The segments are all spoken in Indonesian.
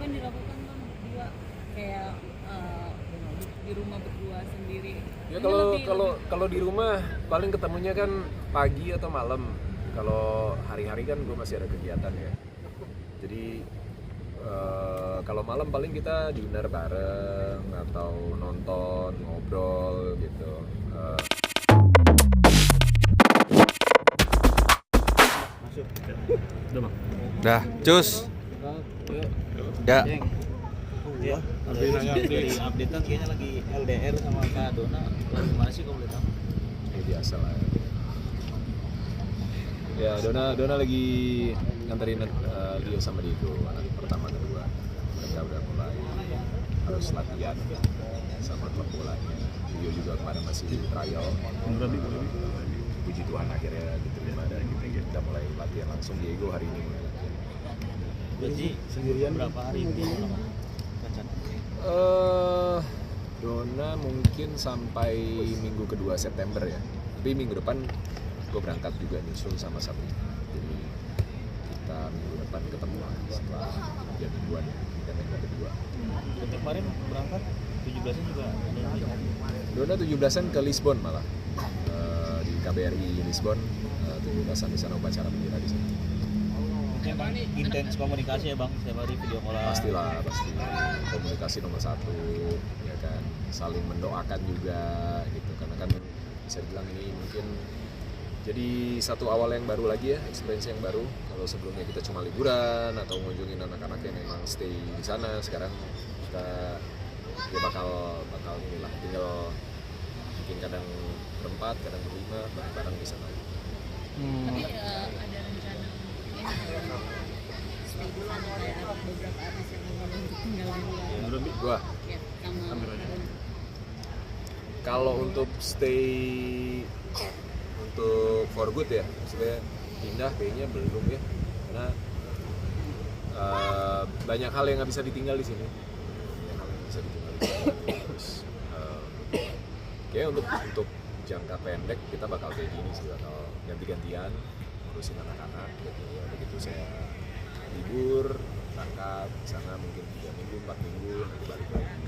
yang dilakukan Bang berdua kayak di rumah berdua sendiri? Ya Ini kalau di rumah paling ketemunya kan pagi atau malam. Kalau hari-hari kan gue masih ada kegiatan ya. Jadi kalau malam paling kita dinner bareng atau nonton, ngobrol gitu. Masuk. Udah bang. Dah, cus. Ya. Ya, dari update kan kayaknya lagi LDR sama Kak Dona. Lagi mana sih kalau boleh tahu? Ya biasa lah. Ya Dona lagi nganterin Leo sama Diego anak pertama kedua. Mereka udah mulai harus latihan sama klub bolanya. Leo juga kemarin masih trial. Puji Tuhan akhirnya diterima dan kita mulai latihan langsung. Diego hari ini mulai latihan. Berarti sendirian berapa hari ini? Dona mungkin sampai minggu kedua September ya. Tapi minggu depan gue berangkat juga nyusul sama Sabrina. Jadi kita minggu depan ketemu lah setelah 3 mingguan ya. Kita minggu kedua. Untuk kemarin berangkat 17-an juga ada. Dona 17-an ke Lisbon malah. Di KBRI Lisbon 17-an di sana upacara bendera di sana. Memang intens komunikasi ya Bang, setiap hari video call. Pastilah, pasti komunikasi nomor 1 ya kan, saling mendoakan juga gitu, karena kan bisa dibilang ini mungkin jadi satu awal yang baru lagi ya, experience yang baru. Kalau sebelumnya kita cuma liburan atau ngunjungin anak-anak yang memang stay di sana, sekarang kita ya bakal inilah, tinggal mungkin kadang berempat, kadang berlima, bareng-bareng di sana. Tapi ada rencana stay di sana kayak beberapa artis yang ngomong untuk tinggal di luar. Gua Ya, sama kalau untuk stay untuk for good ya, maksudnya pindah kayaknya belum ya, karena banyak hal yang nggak bisa ditinggal di sini. Terus kayaknya untuk jangka pendek kita bakal kayak gini sih, bakal ganti-gantian ngurusin anak-anak gitu ya. Begitu saya libur berangkat sana mungkin 3 minggu 4 minggu nanti balik lagi.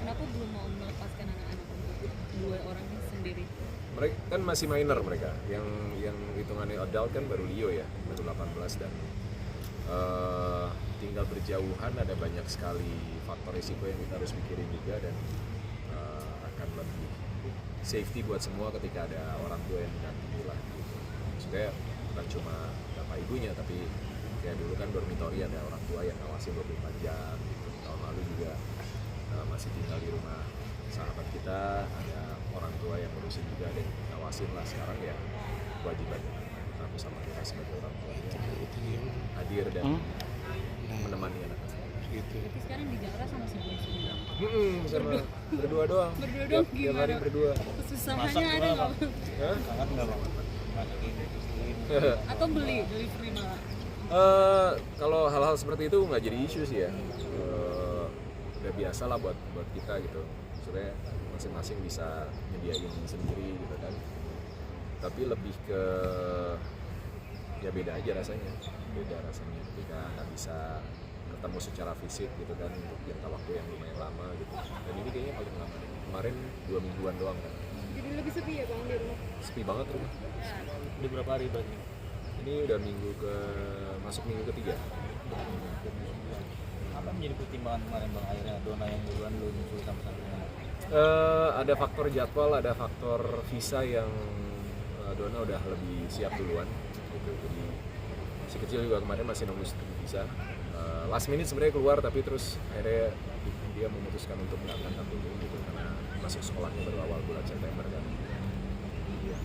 Kenapa belum mau melepaskan anak-anak untuk 2 orang sendiri? Mereka kan masih minor, mereka yang hitungannya adult kan baru Leo ya, baru 18, dan tinggal berjauhan ada banyak sekali faktor risiko yang kita harus pikirin juga, dan akan lebih safety buat semua ketika ada orang tua yang mendampingi lah gitu. Maksudnya bukan cuma bapak ibunya, tapi kayak dulu kan dormitory ada orang tua yang ngawasin 24 jam gitu. Tahun lalu juga masih tinggal di rumah sahabat kita, ada orang tua yang ngurusin juga dan ngawasin lah. Sekarang ya kewajiban aku sama kita sebagai orang tua hadir dan menemani anak-anak gitu. Tapi sekarang di Jakarta sama si Bung. Sama berdua doang. Berdua doang Tiap hari gimana? berdua. Kesusahannya ada nggak? Hah? Sangat enggak Bang? Masakin istriin. Atau delivery malah? Kalau hal-hal seperti itu nggak jadi isu sih ya. Udah biasa lah buat kita gitu. Maksudnya masing-masing bisa nyediain sendiri gitu kan. Tapi lebih ke ya beda aja rasanya. Beda rasanya ketika nggak bisa ketemu secara fisik gitu kan untuk jangka waktu yang lumayan lama gitu. Dan ini kayaknya paling lama deh. Kemarin 2 mingguan doang kan. Jadi lebih sepi ya Bang di rumah? Sepi banget rumah. Udah berapa hari berarti? Ini udah masuk minggu ketiga. Apa yang menjadi pertimbangan kemarin Bang, akhirnya Dona yang duluan lu nyusul sama Sabrina? Ada faktor jadwal, ada faktor visa yang Dona udah lebih siap duluan gitu. Jadi si kecil juga kemarin masih nunggu visa. Last minute sebenarnya keluar, tapi terus akhirnya dia memutuskan untuk nggak berangkat dulu gitu karena masuk sekolahnya baru awal bulan September kan. Iya.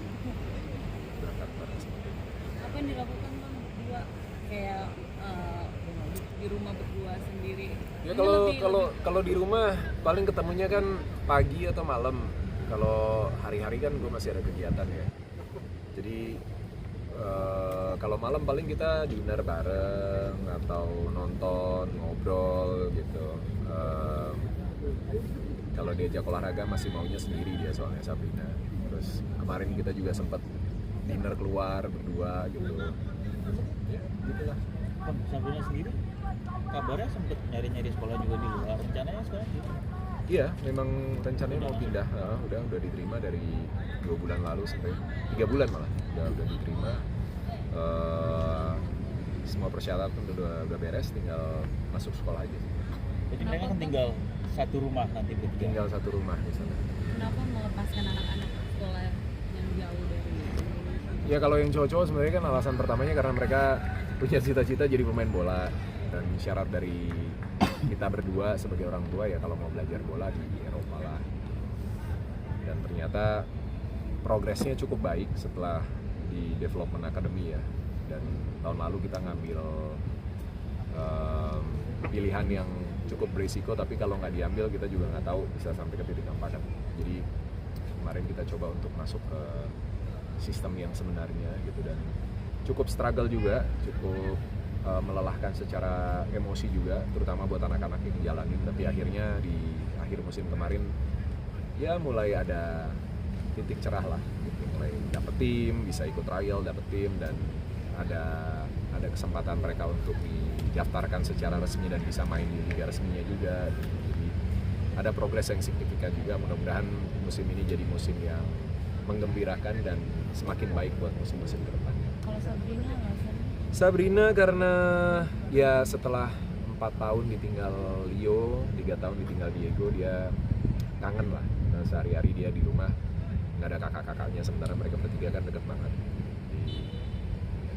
Berangkat bareng sama dia. Apa yang dilakukan Bang berdua kayak di rumah berdua sendiri? Ya Ini kalau di rumah paling ketemunya kan pagi atau malam. Kalau hari-hari kan gue masih ada kegiatan ya. Jadi kalau malam paling kita dinner bareng atau nonton, ngobrol gitu. Kalau diajak olahraga masih maunya sendiri dia, soalnya Sabrina. Terus kemarin kita juga sempat dinner keluar berdua gitu. Ya, gitulah. Bang, Sabrina sendiri kabarnya sempet nyari-nyari sekolah juga di luar. Rencananya sekarang gitu. Iya, memang rencananya mau pindah. Udah diterima dari 2 bulan lalu sampai 3 bulan malah. Udah diterima. Semua persyaratan udah beres, tinggal masuk sekolah aja. Jadi mereka kan tinggal satu rumah nanti bertiga. Tinggal satu rumah di sana. Kenapa melepaskan anak-anak sekolah yang jauh dari Ya kalau yang cowok-cowok sebenarnya kan alasan pertamanya karena mereka punya cita-cita jadi pemain bola, dan syarat dari kita berdua sebagai orang tua ya kalau mau belajar bola di Eropa lah. Dan ternyata progresnya cukup baik setelah di Development Academy ya. Dan tahun lalu kita ngambil pilihan yang cukup berisiko, tapi kalau nggak diambil kita juga nggak tahu bisa sampai ke titik apa kan. Jadi kemarin kita coba untuk masuk ke sistem yang sebenarnya gitu, dan cukup struggle juga, cukup melelahkan secara emosi juga, terutama buat anak-anak yang jalanin. Tapi akhirnya di akhir musim kemarin ya mulai ada titik cerah lah gitu. Mulai dapet tim, bisa ikut trial, dapet tim, dan ada kesempatan mereka untuk didaftarkan secara resmi dan bisa main di liga resminya juga. Jadi ada progres yang signifikan juga. Mudah-mudahan musim ini jadi musim yang menggembirakan dan semakin baik buat musim-musim ke depan. kalau Sabrina alasan Sabrina karena ya setelah 4 tahun ditinggal Leo, 3 tahun ditinggal Diego, dia kangen lah. Nah, sehari-hari dia di rumah nggak ada kakak-kakaknya, sementara mereka bertiga kan deket banget. Jadi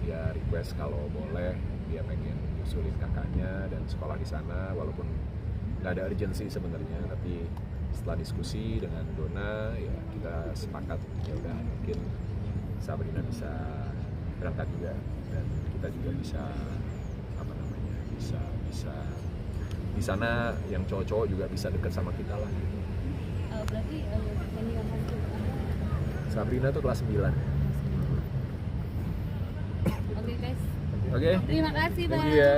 dia request kalau boleh dia pengen nyusulin kakaknya dan sekolah di sana, walaupun nggak ada urgency sebenarnya, tapi setelah diskusi dengan Dona ya kita sepakat ya udah mungkin Sabrina bisa berangkat juga, dan kita juga bisa bisa di sana yang cowok-cowok juga bisa dekat sama kita lah gitu. berarti senior high school Sabrina tuh kelas 9. Oke guys, Oke. terima kasih Thank Bang. you ya.